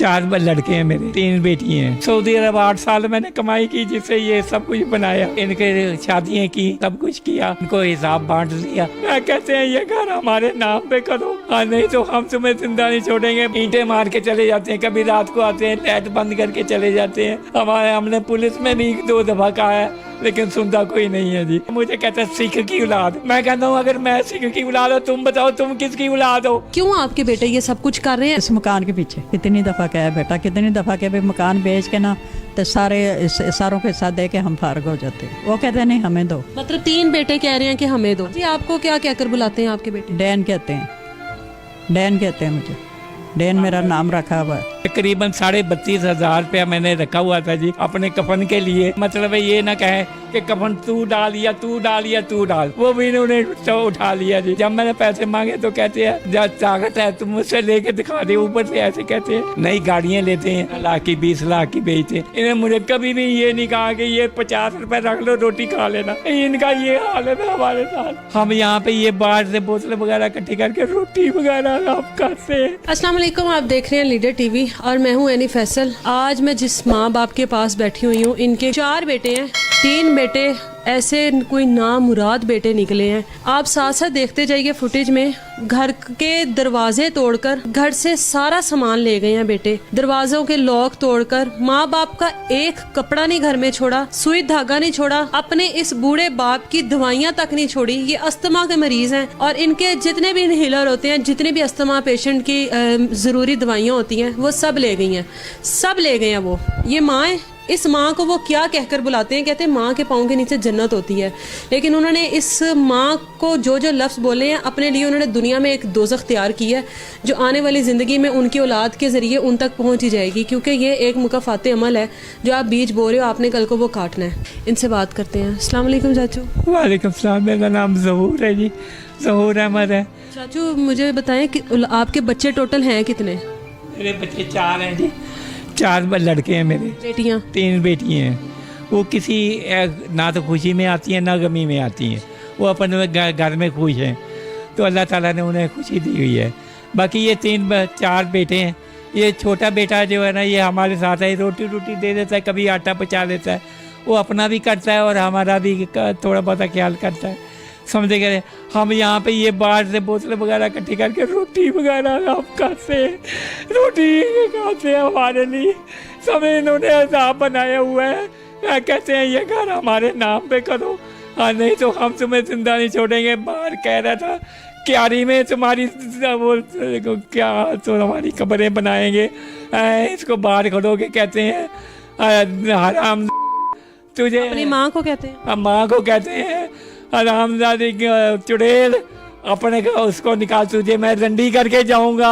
4 लड़के हैं मेरे, 3 बेटी हैं। सऊदी अरब 8 साल मैंने कमाई की जिससे ये सब कुछ बनाया, इनके शादियां की, सब कुछ किया, इनको हिसाब बांट दिया। क्या कहते हैं ये घर हमारे नाम पे करो, नहीं तो हम तुम्हें जिंदा नहीं छोड़ेंगे। ईंटें मार के चले जाते हैं, कभी रात को आते हैं लाइट बंद करके चले जाते हैं। हमने पुलिस में भी 2 दफा कहा है लेकिन सुनता कोई नहीं है जी। मुझे कहते हैं सिख की औलाद। मैं कहता हूँ अगर मैं सिख की औलाद हो, तुम बताओ तुम किसकी औलाद हो? क्यों आपके बेटे ये सब कुछ कर रहे हैं? इस मकान के पीछे कितनी दफ़ा कहा है बेटा, कितनी दफ़ा कहा मकान बेच के ना तो सारों के साथ दे के हम फारग हो जाते हैं। वो कहते हैं नहीं हमें दो। मतलब 3 बेटे कह रहे हैं कि हमें दो। जी आपको क्या कहकर बुलाते हैं आपके बेटे? डैन कहते हैं, डैन कहते हैं मुझे। डैन मेरा नाम रखा हुआ है। तकरीबन 32,500 रुपया मैंने रखा हुआ था जी अपने कफन के लिए। मतलब ये ना कहे कि कफन तू डाल या तू डाल या तू डाल, वो भी इन्होंने तो उठा लिया जी। जब मैंने पैसे मांगे तो कहते हैं जब ताकत है तुम मुझसे लेके दिखा दे। ऊपर से ऐसे कहते हैं नई गाड़ियां लेते हैं, लाख की 20 लाख की बेचते हैं। इन्हें मुझे कभी भी ये नहीं कहा कि ये 50 रुपए रख लो रोटी खा लेना। इनका ये हाल है हमारे साथ। हम यहाँ पे ये बाहर से बोतल वगैरह इकट्ठी करके रोटी वगैरह आप करते हैं। अस्सलाम वालेकुम, आप देख रहे हैं लीडर टीवी और मैं हूं एनी फैसल। आज मैं जिस माँ बाप के पास बैठी हुई हूँ, इनके 4 बेटे हैं। 3 बेटे ऐसे कोई नामुराद बेटे निकले हैं। आप साथ साथ देखते जाइए फुटेज में। घर के दरवाजे तोड़कर घर से सारा सामान ले गए हैं बेटे। दरवाजों के लॉक तोड़कर माँ बाप का एक कपड़ा नहीं घर में छोड़ा, सुई धागा नहीं छोड़ा, अपने इस बूढ़े बाप की दवाइयाँ तक नहीं छोड़ी। ये अस्थमा के मरीज हैं और इनके जितने भी इनहेलर होते हैं, जितने भी अस्थमा पेशेंट की जरूरी दवाइयाँ होती हैं, वो सब ले गई हैं, सब ले गए हैं वो। ये माँ इस माँ को वो क्या कहकर बुलाते हैं, कहते हैं माँ के पाँव के नीचे जन्नत होती है। लेकिन उन्होंने इस माँ को जो जो लफ्ज़ बोले हैं, अपने लिए उन्होंने दुनिया में एक दोज़ख तैयार की है जो आने वाली ज़िंदगी में उनकी औलाद के ज़रिए उन तक पहुँच ही जाएगी। क्योंकि ये एक मुकफ़ात अमल है जो आप बीज बो रहे हो, आपने कल को वो काटना है। इनसे बात करते हैं। अस्सलाम वालेकुम चाचू। वालेकुम सलाम, मेरा नाम ज़हूर है जी, ज़हूर अहमद है। चाचू मुझे बताएं कि आपके बच्चे टोटल हैं कितने? मेरे बच्चे 4 हैं जी, 4 लड़के हैं मेरे, बेटियाँ? 3 बेटी हैं। वो किसी ना तो खुशी में आती हैं ना गमी में आती हैं। वो अपने घर में खुश हैं तो अल्लाह ताला ने उन्हें खुशी दी हुई है। बाकी ये 4 बेटे हैं। ये छोटा बेटा जो है ना, ये हमारे साथ है, रोटी दे देता है, कभी आटा पचा देता है। वो अपना भी करता है और हमारा भी थोड़ा बहुत ख्याल करता है। समझे गए? हम यहाँ पे ये बाहर से बोतल वगैरह इकट्ठी करके रोटी वगैरह आप खाते हैं, रोटी खाते हैं हमारे लिए। सब इन्होंने हिसाब बनाया हुआ है। कहते हैं ये घर हमारे नाम पे करो, नहीं तो हम तुम्हें जिंदा नहीं छोड़ेंगे। बाहर कह रहा था क्यारी में तुम्हारी वो क्या तो हमारी कब्रें बनाएंगे, इसको बाहर करोगे। कहते हैं हराम तुझे। अपनी माँ को कहते हैं? माँ को कहते हैं हरामजादी चुड़ैल, अपने उसको निकाल, तुझे मैं रंडी करके जाऊंगा।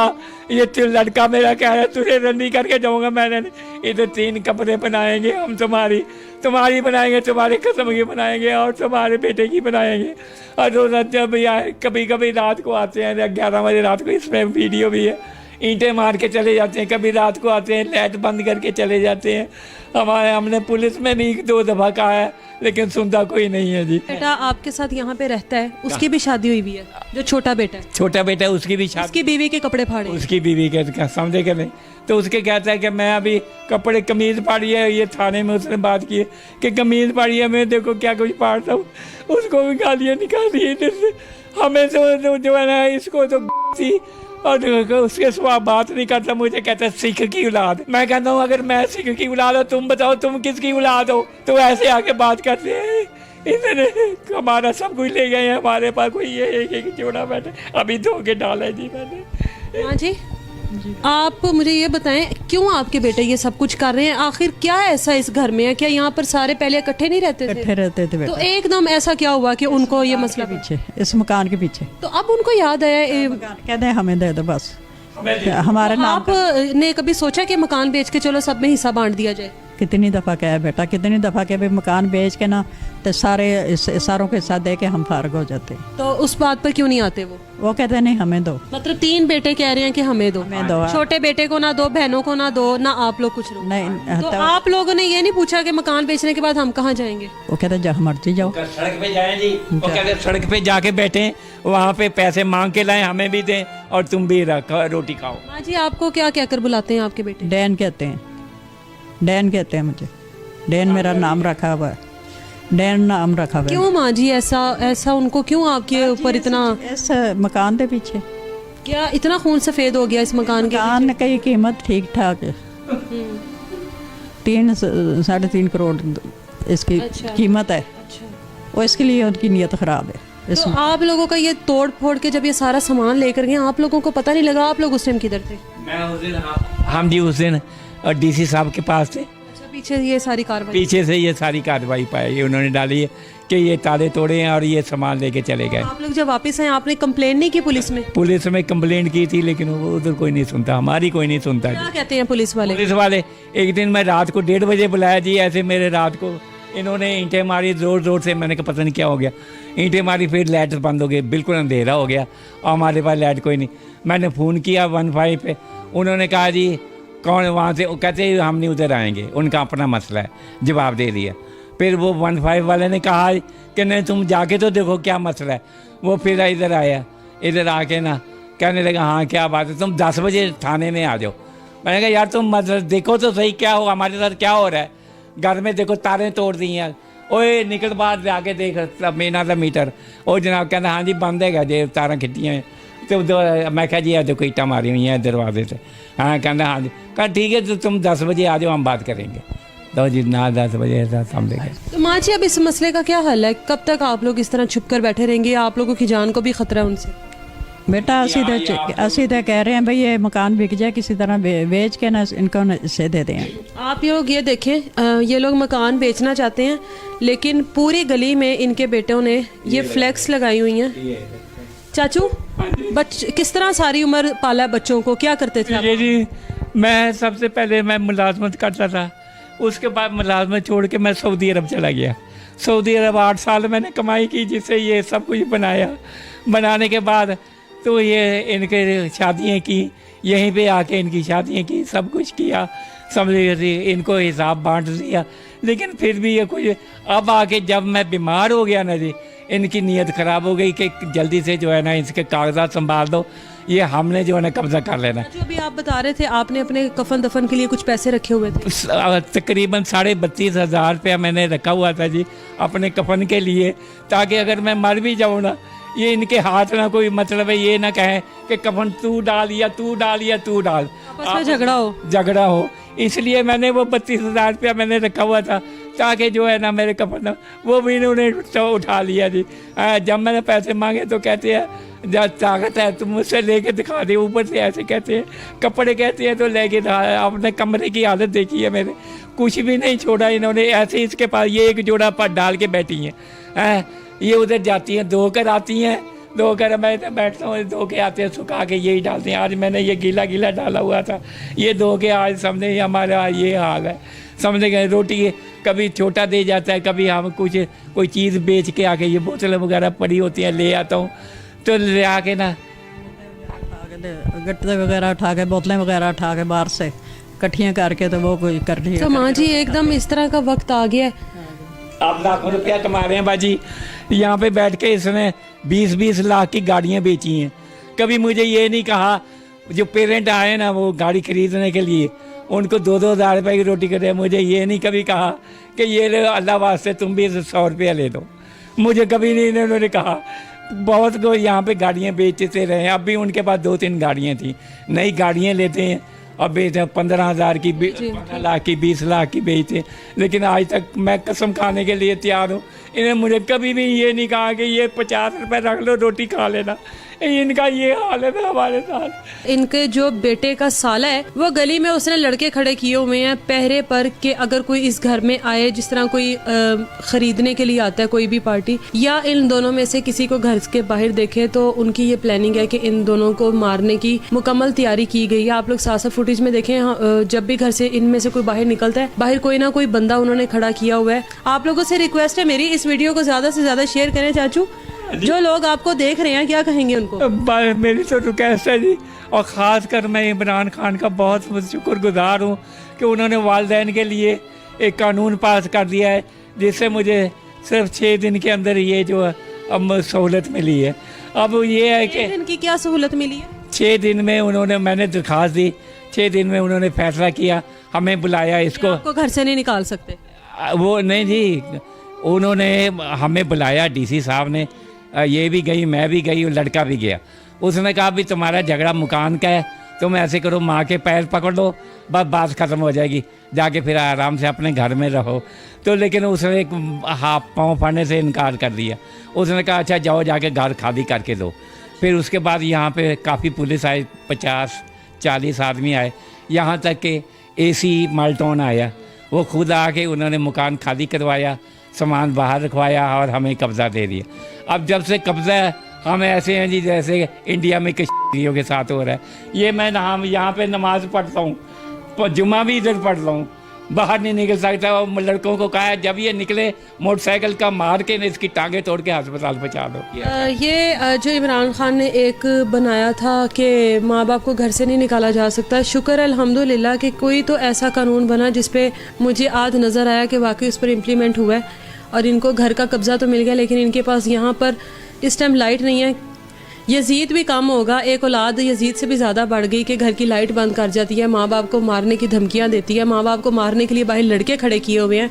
ये लड़का मेरा कह रहा है तुझे रंडी करके जाऊंगा। मैंने इधर 3 कपड़े बनाएंगे हम, तुम्हारी बनाएंगे, तुम्हारी कसम की बनाएंगे और तुम्हारे बेटे की बनाएंगे। और रोज जब कभी रात को आते हैं 11 बजे रात को, इसमें वीडियो भी है, ईंटें मार के चले जाते हैं। कभी रात को आते हैं लाइट बंद करके चले जाते हैं। हमने पुलिस में भी 2 दफा कहा है लेकिन सुनता कोई नहीं है जी। बेटा आपके साथ यहाँ पे रहता है, उसकी भी शादी हुई हुई है? जो छोटा बेटा है? छोटा बेटा उसकी भी शादी, उसकी बीवी के कपड़े फाड़े? उसकी बीवी के समझे के नहीं तो उसके कहता है कि मैं अभी कपड़े कमीज फाड़ी है। ये थाने में उसने बात की है कि कमीज फाड़ी है, मैं देखो क्या कुछ फाड़ता हूँ। उसको भी गालियाँ निकाली इधर से। हमें तो जो है ना इसको तो थी और उसके सिवा बात नहीं करता। मुझे कहता है सिख की औलाद। मैं कहता हूँ अगर मैं सिख की औलाद हो, तुम बताओ तुम किसकी औलाद हो? तो ऐसे आके बात करते हैं। इन्होंने हमारा सब कुछ ले गए हैं। हमारे पास कोई ये एक जोड़ा बैठे, अभी धो के डाला है जी मैंने। हाँ जी, आप मुझे ये बताएं क्यों आपके बेटे ये सब कुछ कर रहे हैं? आखिर क्या ऐसा इस घर में है? क्या यहाँ पर सारे पहले इकट्ठे नहीं रहते थे? इकट्ठे रहते थे बेटा। तो एकदम ऐसा क्या हुआ कि उनको ये मसला पीछे, इस मकान के पीछे, तो अब उनको याद आया कहते हैं हमें दे दो बस हमारे नाम। आपने कभी सोचा कि मकान बेच के चलो सब में हिस्सा बांट दिया जाए? कितनी दफ़ा कहा बेटा, कितनी दफ़ा कहा भाई मकान बेच के ना तो सारों के साथ दे के हम फारग हो जाते। तो उस बात पर क्यों नहीं आते वो कहते नहीं हमें दो। मतलब 3 बेटे कह रहे हैं कि हमें दो, दो। छोटे बेटे को ना दो, बहनों को ना दो, ना आप लोग कुछ लो। नहीं तो आप लोगों ने ये नहीं पूछा कि मकान बेचने के बाद हम कहाँ जाएंगे? वो कहते जहाँ मर्जी जाओ। सड़क पे जाएं जी, वो कहते सड़क पे जाके बैठे, वहाँ पे पैसे मांग के लाएं, हमें भी दें और तुम भी रोटी खाओ। माँ जी आपको क्या कहकर बुलाते हैं आपके बेटे? डैन कहते हैं, डैन कहते हैं मुझे। डैन मेरा नाम रखा हुआ है, डैन नाम रखा हुआ है। क्यों माँ जी ऐसा उनको क्यों आपके ऊपर इतना? इस मकान के पीछे क्या इतना खून सफेद हो गया इस मकान के? मकान की कीमत ठीक ठाक है, 3-3.5 करोड़ इसकी कीमत है। और इसके लिए उनकी नीयत ख़राब है। तो आप लोगों का ये तोड़ फोड़ के जब ये सारा सामान लेकर गए, आप लोगों को पता नहीं लगा? आप लोग उस टाइम किधर थे? मैं उस दिन हम जी उस दिन डीसी साहब के पास थे। अच्छा, पीछे ये सारी कार्रवाई, पीछे से ये सारी कार्रवाई पाई उन्होंने डाली है कि ये ताले तोड़े हैं और ये सामान लेके चले गए। आप लोग जब वापस आए आपने कंप्लेन नहीं की पुलिस में? पुलिस में कंप्लेंट की थी लेकिन वो उधर कोई नहीं सुनता, हमारी कोई नहीं सुनता। क्या कहते हैं पुलिस वाले? पुलिस वाले एक दिन मैं रात को 1:30 बजे बुलाया जी, ऐसे मेरे रात को इन्होंने ईंटें मारी ज़ोर ज़ोर से। मैंने कहा पता नहीं क्या हो गया, ईंटें मारी, फिर लाइट बंद हो गई, बिल्कुल अंधेरा हो गया और हमारे पास लाइट कोई नहीं। मैंने फ़ोन किया 15 पे, उन्होंने कहा जी कौन वहाँ से, वो कहते हम नहीं उधर आएंगे, उनका अपना मसला है, जवाब दे दिया। फिर वो 15 वाले ने कहा कि नहीं तुम जाके तो देखो क्या मसला है। वो फिर इधर आया, इधर आके ना कहने लगा हाँ क्या बात है, तुम 10 बजे थाने में आ जाओ। मैंने कहा यार तुम मतलब देखो तो सही क्या हो, हमारे साथ क्या हो रहा है, घर में देखो तारें तोड़ दी हैं, ओए निकल बाहर जाके देख मीना का मीटर। ओ जनाब कहना हाँ जी बंद है जे तारें खिट्टियाँ हैं। तो मैं कहा जी देखो ईंटें मारी हुई हैं दरवाजे से। हाँ कहना हाँ जी, कहा ठीक है तो तुम 10 बजे आ जाओ हम बात करेंगे। तो जी ना 10 बजे ऐसा समझ गए। तो माँ जी अब इस मसले का क्या हल है? कब तक आप लोग इस तरह छुप कर बैठे रहेंगे? आप लोगों की जान को भी खतरा है उनसे। बेटा असी तो कह रहे हैं भाई ये मकान बिक जाए किसी तरह बेच के ना इनको से दे दें। आप लोग ये देखें, ये लोग मकान बेचना चाहते हैं लेकिन पूरी गली में इनके बेटों ने ये फ्लैक्स लगाई हुई हैं। चाचू किस तरह सारी उम्र पाला बच्चों को, क्या करते थे आप? जी मैं सबसे पहले मैं मुलाजमत करता था, उसके बाद मुलाजमत छोड़ के मैं सऊदी अरब चला गया। सऊदी अरब 8 साल मैंने कमाई की जिससे ये सब कुछ बनाया। बनाने के बाद तो ये इनके शादियाँ की, यहीं पे आके इनकी शादियाँ की, सब कुछ किया, समझे इनको हिसाब बांट दिया। लेकिन फिर भी ये कुछ अब आके जब मैं बीमार हो गया ना जी, इनकी नीयत ख़राब हो गई कि जल्दी से जो है ना इसके कागजात संभाल दो, ये हमने जो है ना कब्जा कर लेना। जो अभी आप बता रहे थे आपने अपने कफन दफन के लिए कुछ पैसे रखे हुए थे, तकरीबन 32,500 रुपया मैंने रखा हुआ था जी अपने कफन के लिए, ताकि अगर मैं मर भी जाऊँ ना ये इनके हाथ ना कोई मतलब है ये ना कहें कि कफन तू डाल या तू डाल या तू डाल, आपस में झगड़ा हो। इसलिए मैंने वो 32,000 रुपया मैंने रखा हुआ था ताकि जो है ना मेरे कफन वो भी इन्होंने उठा लिया जी। जब मैंने पैसे मांगे तो कहते हैं जब ताकत है तुम मुझसे लेके दिखा दे, ऊपर से ऐसे कहते हैं, कपड़े कहते हैं तो लेके आपने कमरे की हालत देखी है मेरे, कुछ भी नहीं छोड़ा इन्होंने। ऐसे इसके पास ये एक जोड़ा पर डाल के बैठी हैं, ये उधर जाती हैं धो कर आती हैं, धो कर मैं इधर बैठता हूँ, धो के आते हैं सुखा के यही डालते हैं। आज मैंने ये गीला गीला डाला हुआ था, ये धो के आज समझे हमारा ये हाल है। समझ गए रोटी कभी छोटा दे जाता है, कभी हम कुछ कोई चीज़ बेच के आके ये बोतलें वगैरह पड़ी होती हैं ले आता हूँ, तो ले आके ना गट्टे वगैरह उठा के बोतलें वगैरह उठा के बाहर से इकट्ठियाँ करके तो वो कोई कर रही है। तो माँ जी एकदम इस तरह का वक्त आ गया है, आप लाखों रुपया कमा रहे हैं बाजी। यहाँ पे बैठ के इसने 20-20 लाख की गाड़ियाँ बेची हैं। कभी मुझे ये नहीं कहा, जो पेरेंट आए ना वो गाड़ी खरीदने के लिए उनको 2-2 हज़ार रुपये की रोटी कर रहे हैं, मुझे ये नहीं कभी कहा कि ये ले अल्लाह वास्ते तुम भी 100 रुपया ले दो, मुझे कभी नहीं इन्होंने कहा। बहुत को यहाँ पे गाड़ियाँ बेचते रहे, अब भी उनके पास 2-3 गाड़ियाँ थी, नई गाड़ियाँ लेते हैं, अब बेचते 15,000 की 15 लाख की 20 लाख की बेचते। लेकिन आज तक मैं कसम खाने के लिए तैयार हूँ, इन्हें मुझे कभी भी ये नहीं कहा कि ये 50 रुपये रख लो रोटी खा लेना, इनका ये हालत है हमारे साथ। इनके जो बेटे का साला है वो गली में उसने लड़के खड़े किए हुए हैं पहरे पर कि अगर कोई इस घर में आए, जिस तरह कोई खरीदने के लिए आता है कोई भी पार्टी, या इन दोनों में से किसी को घर के बाहर देखे, तो उनकी ये प्लानिंग है कि इन दोनों को मारने की मुकम्मल तैयारी की गई है। आप लोग साथ साथ फुटेज में देखें, जब भी घर से इनमें से कोई बाहर निकलता है, बाहर कोई ना कोई बंदा उन्होंने खड़ा किया हुआ है। आप लोगों से रिक्वेस्ट है मेरी, इस वीडियो को ज्यादा से ज्यादा शेयर करें। चाचू, जो लोग आपको देख रहे हैं क्या कहेंगे उनको? मेरी तो रिक्वेस्ट है जी, और ख़ास कर मैं इमरान खान का बहुत शुक्रगुजार हूँ कि उन्होंने वालिदैन के लिए एक कानून पास कर दिया है, जिससे मुझे सिर्फ 6 दिन के अंदर ये जो अब सहूलत मिली है। अब ये है कि इनकी क्या सहूलत मिली है? 6 दिन में मैंने दरख्वास्त दी, 6 दिन में उन्होंने फैसला किया, हमें बुलाया। इसको आपको घर से नहीं निकाल सकते? वो नहीं जी, उन्होंने हमें बुलाया, डीसी साहब ने, ये भी गई, मैं भी गई, और लड़का भी गया। उसने कहा भी तुम्हारा झगड़ा मकान का है, तुम ऐसे करो माँ के पैर पकड़ लो, बस बात ख़त्म हो जाएगी, जाके फिर आराम से अपने घर में रहो। तो लेकिन उसने एक हाथ पाँव फाड़ने से इनकार कर दिया। उसने कहा अच्छा जाओ, जाके घर खाली करके दो। फिर उसके बाद यहाँ पे काफ़ी पुलिस आई, 50-40 आदमी आए, यहाँ तक कि AC माल्टोन आया, वो खुद आके उन्होंने मकान खाली करवाया, सामान बाहर रखवाया और हमें कब्ज़ा दे दिया। अब जब से कब्ज़ा है, हम ऐसे हैं जी जैसे इंडिया में कश्मीरियों के साथ हो रहा है। ये मैं यहाँ पे नमाज़ पढ़ता हूँ, जुम्मा भी इधर पढ़ता हूँ, बाहर नहीं निकल सकता। और लड़कों को कहा है जब ये निकले मोटरसाइकिल का मार के इसकी टांगें तोड़ के अस्पताल पहुँचा दो। ये जो इमरान खान ने एक बनाया था कि माँ बाप को घर से नहीं निकाला जा सकता, शुक्र है अल्हम्दुलिल्लाह कि कोई तो ऐसा कानून बना जिस पे मुझे आज नज़र आया कि वाकई उस पर इम्प्लीमेंट हुआ है और इनको घर का कब्ज़ा तो मिल गया। लेकिन इनके पास यहाँ पर इस टाइम लाइट नहीं है। यजीद भी कम होगा, एक औलाद यजीद से भी ज़्यादा बढ़ गई कि घर की लाइट बंद कर जाती है, माँ बाप को मारने की धमकियाँ देती है, माँ बाप को मारने के लिए बाहर लड़के खड़े किए हुए हैं।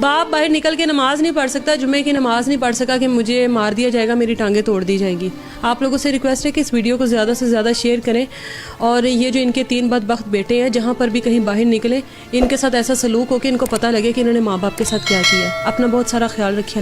बाप बाहर निकल के नमाज़ नहीं पढ़ सकता, जुम्मे की नमाज़ नहीं पढ़ सका कि मुझे मार दिया जाएगा, मेरी टांगें तोड़ दी जाएंगी। आप लोगों से रिक्वेस्ट है कि इस वीडियो को ज़्यादा से ज़्यादा शेयर करें, और ये जो इनके 3 बदबख्त बेटे हैं, जहाँ पर भी कहीं बाहर निकले, इनके साथ ऐसा सलूक हो कि इनको पता लगे कि इन्होंने माँ बाप के साथ क्या किया। अपना बहुत सारा ख्याल रखिए।